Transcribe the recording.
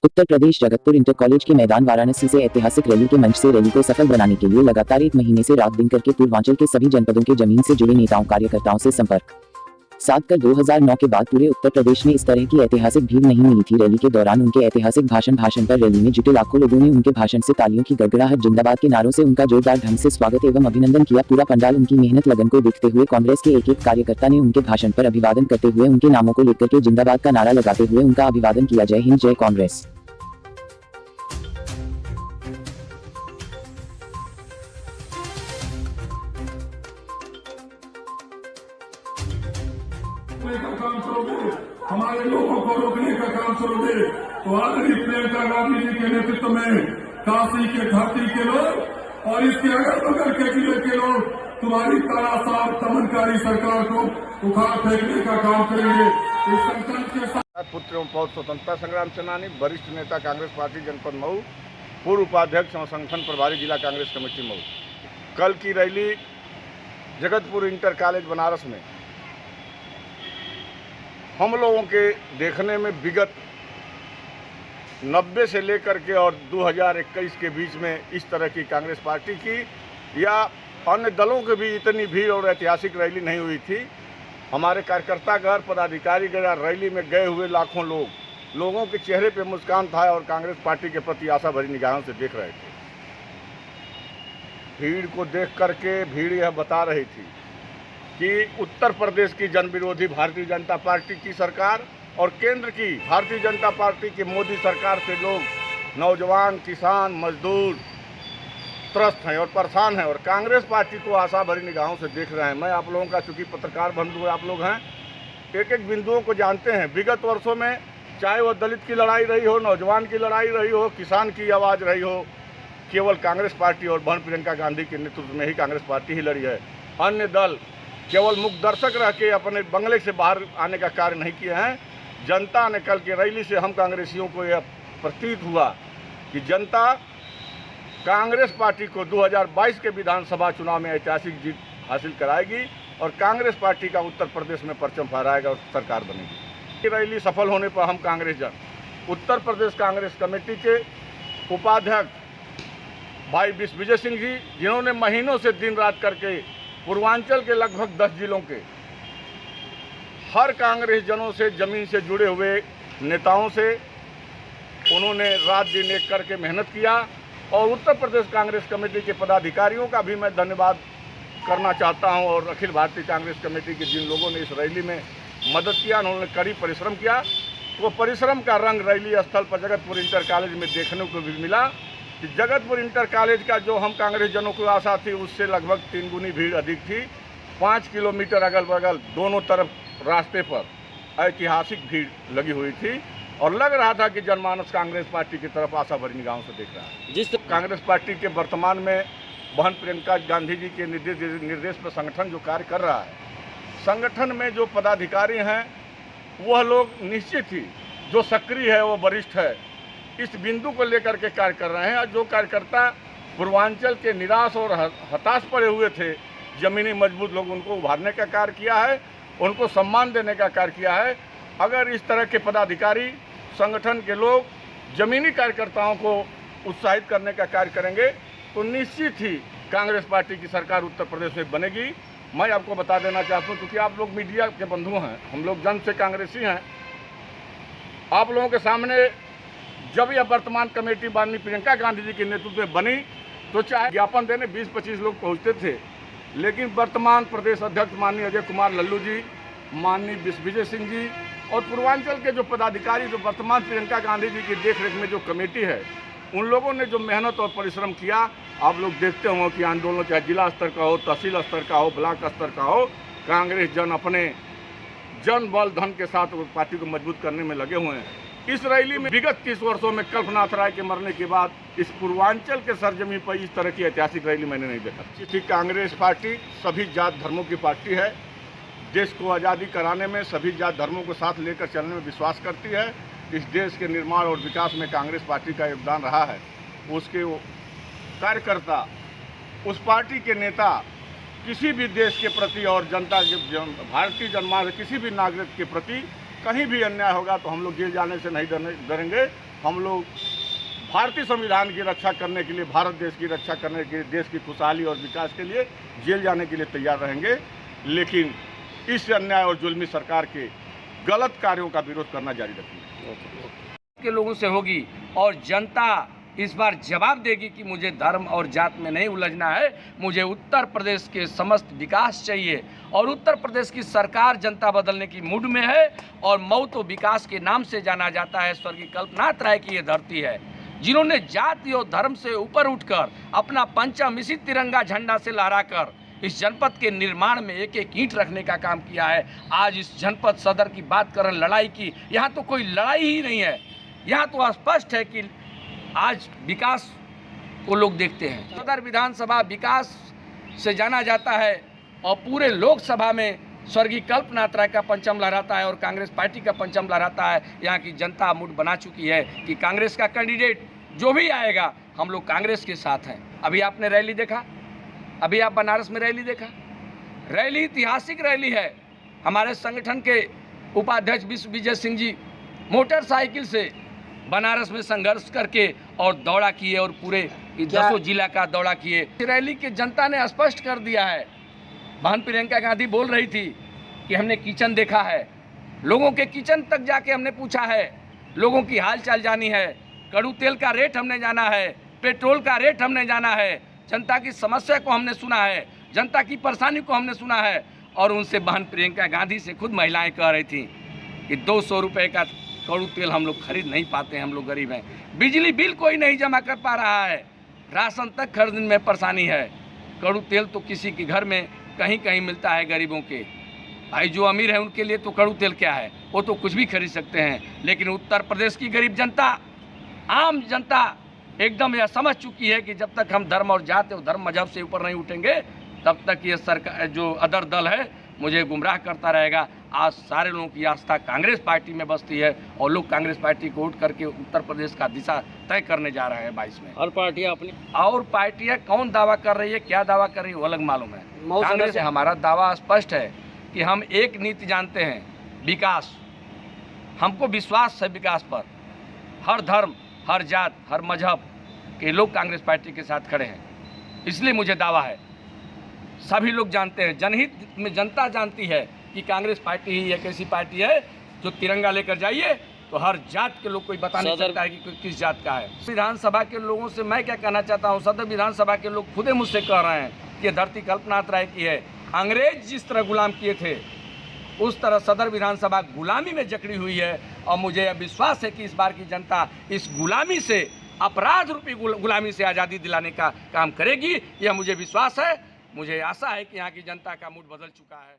Uttar Pradesh Jagatpur inter college के मैदान वाराणसी से ऐतिहासिक रैली के मंच से रैली को सफल बनाने के लिए लगातार एक महीने से रात दिन करके पूर्वांचल के सभी जनपदों के जमीन से जुड़े नेताओं कार्यकर्ताओं से संपर्क साध कर 2009 के बाद पूरे उत्तर प्रदेश में इस तरह की ऐतिहासिक भीड़ नहीं मिली थी। रैली के दौरान उनके ऐतिहासिक भाषण पर रैली में जुटे लाखों लोगों ने उनके भाषण से तालियों की गड़गड़ाहट, जिंदाबाद के नारों से उनका जोरदार ढंग से स्वागत एवं अभिनंदन किया। पूरा पंडाल उनकी मेहनत लगन को देखते हुए कांग्रेस के एक कार्यकर्ता ने उनके भाषण पर अभिवादन करते हुए उनके नामों को लेकर के जिंदाबाद का नारा लगाते हुए उनका अभिवादन किया। जय हिंद, जय कांग्रेस। का काम करोगे, हमारे लोगों को रोकने का काम करोगे तो आदरणीय प्रियंका गांधी जी के नेतृत्व में काशी के धरती के लोग और इसके अगल बगल के जिले के लोग तुम्हारी तानाशाह दमनकारी सरकार को उखाड़ फेंकने का काम करेंगे। इस संकल्प के साथ पुत्र एवं पौध स्वतंत्रता संग्राम सेनानी, वरिष्ठ नेता कांग्रेस पार्टी जनपद मऊ, पूर्व उपाध्यक्ष और संगठन प्रभारी जिला कांग्रेस कमेटी मऊ। कल की rally Jagatpur inter college Banaras में हम लोगों के देखने में विगत 90 से लेकर के और 2021 के बीच में इस तरह की कांग्रेस पार्टी की या अन्य दलों के भी इतनी भीड़ और ऐतिहासिक रैली नहीं हुई थी। हमारे कार्यकर्ता गैर पदाधिकारी गया रैली में गए हुए लाखों लोगों के चेहरे पे मुस्कान था और कांग्रेस पार्टी के प्रति आशा भरी निगाहों से देख रहे थे। भीड़ को देख करके भीड़ यह बता रही थी कि उत्तर प्रदेश की जनविरोधी भारतीय जनता पार्टी की सरकार और केंद्र की भारतीय जनता पार्टी की मोदी सरकार से लोग, नौजवान, किसान, मजदूर त्रस्त हैं और परेशान हैं और कांग्रेस पार्टी को आशा भरी निगाहों से देख रहे हैं। मैं आप लोगों का, चूंकि पत्रकार बंधु आप लोग हैं, एक एक बिंदुओं को जानते हैं। विगत वर्षों में चाहे वो दलित की लड़ाई रही हो, नौजवान की लड़ाई रही हो, किसान की आवाज़ रही हो, केवल कांग्रेस पार्टी और बहन प्रियंका गांधी के नेतृत्व में ही कांग्रेस पार्टी ही लड़ी है। अन्य दल केवल मुख्य दर्शक रह के अपने बंगले से बाहर आने का कार्य नहीं किए हैं। जनता ने कल की रैली से हम कांग्रेसियों को यह प्रतीत हुआ कि जनता कांग्रेस पार्टी को 2022 के विधानसभा चुनाव में ऐतिहासिक जीत हासिल कराएगी और कांग्रेस पार्टी का उत्तर प्रदेश में परचम फहराएगा और सरकार बनेगी। रैली सफल होने पर हम कांग्रेस उत्तर प्रदेश कांग्रेस कमेटी के उपाध्यक्ष भाई विजय सिंह जी, जिन्होंने महीनों से दिन रात करके पूर्वांचल के लगभग 10 जिलों के हर कांग्रेस जनों से, जमीन से जुड़े हुए नेताओं से उन्होंने रात दिन एक करके मेहनत किया और उत्तर प्रदेश कांग्रेस कमेटी के पदाधिकारियों का भी मैं धन्यवाद करना चाहता हूं और अखिल भारतीय कांग्रेस कमेटी के जिन लोगों ने इस रैली में मदद किया, उन्होंने कड़ी परिश्रम किया। वो परिश्रम का रंग रैली स्थल पर जगतपुर इंटर कॉलेज में देखने को भी मिला कि जगतपुर इंटर कॉलेज का जो हम कांग्रेस जनों को आशा थी उससे लगभग 3 गुनी भीड़ अधिक थी। 5 किलोमीटर अगल बगल दोनों तरफ रास्ते पर ऐतिहासिक भीड़ लगी हुई थी और लग रहा था कि जनमानस कांग्रेस पार्टी की तरफ आशा भरी निगाहों से देख रहा है। जिस कांग्रेस पार्टी के वर्तमान में बहन प्रियंका गांधी जी के निर्देश पर संगठन जो कार्य कर रहा है, संगठन में जो पदाधिकारी हैं वह लोग निश्चित ही, जो सक्रिय है वो वरिष्ठ है, इस बिंदु को लेकर के कार्य कर रहे हैं। और जो कार्यकर्ता पूर्वांचल के निराश और हताश पड़े हुए थे, जमीनी मजबूत लोग, उनको उभारने का कार्य किया है, उनको सम्मान देने का कार्य किया है। अगर इस तरह के पदाधिकारी, संगठन के लोग जमीनी कार्यकर्ताओं को उत्साहित करने का कार्य करेंगे तो निश्चित ही कांग्रेस पार्टी की सरकार उत्तर प्रदेश में बनेगी। मैं आपको बता देना चाहता हूँ, क्योंकि आप लोग मीडिया के बंधु हैं, हम लोग जन से कांग्रेसी हैं। आप लोगों के सामने जब यह वर्तमान कमेटी माननीय प्रियंका गांधी जी के नेतृत्व में बनी तो चाहे ज्ञापन देने 20-25 लोग पहुंचते थे, लेकिन वर्तमान प्रदेश अध्यक्ष माननीय अजय कुमार लल्लू जी, माननीय विजय सिंह जी और पूर्वांचल के जो पदाधिकारी, जो वर्तमान प्रियंका गांधी जी की देखरेख में जो कमेटी है, उन लोगों ने जो मेहनत और परिश्रम किया, आप लोग देखते हो कि आंदोलन चाहे जिला स्तर का हो, तहसील स्तर का हो, ब्लॉक स्तर का हो, कांग्रेस जन अपने जन बल धन के साथ पार्टी को मजबूत करने में लगे हुए हैं। इस रैली में विगत 30 वर्षों में कल्पनाथ राय के मरने के बाद इस पूर्वांचल के सरजमी पर इस तरह की ऐतिहासिक रैली मैंने नहीं देखा। ठीक, कांग्रेस पार्टी सभी जात धर्मों की पार्टी है। देश को आज़ादी कराने में सभी जात धर्मों को साथ लेकर चलने में विश्वास करती है। इस देश के निर्माण और विकास में कांग्रेस पार्टी का योगदान रहा है। उसके कार्यकर्ता, उस पार्टी के नेता किसी भी देश के प्रति और जनता के, भारतीय जनमानस किसी भी नागरिक के प्रति कहीं भी अन्याय होगा तो हम लोग जेल जाने से नहीं डरेंगे। हम लोग भारतीय संविधान की रक्षा करने के लिए, भारत देश की रक्षा करने के लिए, देश की खुशहाली और विकास के लिए जेल जाने के लिए तैयार रहेंगे। लेकिन इस अन्याय और जुल्मी सरकार के गलत कार्यों का विरोध करना जारी रखेंगे। के लोगों से होगी और जनता इस बार जवाब देगी कि मुझे धर्म और जात में नहीं उलझना है, मुझे उत्तर प्रदेश के समस्त विकास चाहिए। और उत्तर प्रदेश की सरकार जनता बदलने की मूड में है और मऊ तो विकास के नाम से जाना जाता है। स्वर्गीय कल्पनाथ राय की ये धरती है, जिन्होंने जाति और धर्म से ऊपर उठकर अपना पंचमिशित तिरंगा झंडा से लहराकर इस जनपद के निर्माण में एक एक ईंट रखने का काम किया है। आज इस जनपद सदर की बात करें लड़ाई की, यहाँ तो कोई लड़ाई ही नहीं है। यहाँ तो स्पष्ट है कि आज विकास को लोग देखते हैं। सदर विधानसभा विकास से जाना जाता है और पूरे लोकसभा में स्वर्गीय कल्पनाथ राय का परचम लहराता है और कांग्रेस पार्टी का परचम लहराता है। यहाँ की जनता मूड बना चुकी है कि कांग्रेस का कैंडिडेट जो भी आएगा हम लोग कांग्रेस के साथ हैं। अभी आपने रैली देखा, अभी आप बनारस में रैली देखा, रैली ऐतिहासिक रैली है। हमारे संगठन के उपाध्यक्ष विश्व विजय सिंह जी मोटरसाइकिल से बनारस में संघर्ष करके और दौड़ा किए और पूरे 10 जिला का दौड़ा किए। रैली के जनता ने स्पष्ट कर दिया है। बहन प्रियंका गांधी बोल रही थी कि हमने किचन देखा है, लोगों के किचन तक जाके हमने पूछा है, लोगों की हाल चाल जानी है, कड़ू तेल का रेट हमने जाना है, पेट्रोल का रेट हमने जाना है, जनता की समस्या को हमने सुना है, जनता की परेशानी को हमने सुना है। और उनसे बहन प्रियंका गांधी से खुद महिलाएं कह रही थी कि 200 रुपये का कड़ू तेल हम लोग खरीद नहीं पाते हैं, हम लोग गरीब हैं, बिजली बिल कोई नहीं जमा कर पा रहा है, राशन तक खरीदने में परेशानी है। कड़ू तेल तो किसी के घर में कहीं कहीं मिलता है गरीबों के, भाई जो अमीर है उनके लिए तो कड़ू तेल क्या है, वो तो कुछ भी खरीद सकते हैं। लेकिन उत्तर प्रदेश की गरीब जनता, आम जनता एकदम यह समझ चुकी है कि जब तक हम धर्म और जाति और धर्म मजहब से ऊपर नहीं उठेंगे तब तक ये सरकार जो अदर दल है मुझे गुमराह करता रहेगा। आज सारे लोगों की आस्था कांग्रेस पार्टी में बसती है और लोग कांग्रेस पार्टी को वोट करके उत्तर प्रदेश का दिशा तय करने जा रहे हैं 22 में। और पार्टियां अपनी और पार्टियां कौन दावा कर रही है, क्या दावा कर रही है वो अलग मालूम है। कांग्रेस हमारा दावा स्पष्ट है कि हम एक नीति जानते हैं, विकास। हमको विश्वास है विकास पर। हर धर्म, हर जात, हर मजहब के लोग कांग्रेस पार्टी के साथ खड़े हैं, इसलिए मुझे दावा है। सभी लोग जानते हैं, जनहित में जनता जानती है कि कांग्रेस पार्टी ही एक ऐसी पार्टी है जो तिरंगा लेकर जाइए तो हर जात के लोग कोई बता नहीं सकता है कि किस जात का है। विधानसभा के लोगों से मैं क्या कहना चाहता हूँ, सदर विधानसभा के लोग खुदे मुझसे कह रहे हैं कि ये धरती कल्पनाथ राय की है। अंग्रेज जिस तरह गुलाम किए थे उस तरह सदर विधानसभा गुलामी में जकड़ी हुई है और मुझे यह विश्वास है कि इस बार की जनता इस गुलामी से, अपराध रूपी गुलामी से आज़ादी दिलाने का काम करेगी। यह मुझे विश्वास है। मुझे आशा है कि यहाँ की जनता का मूड बदल चुका है।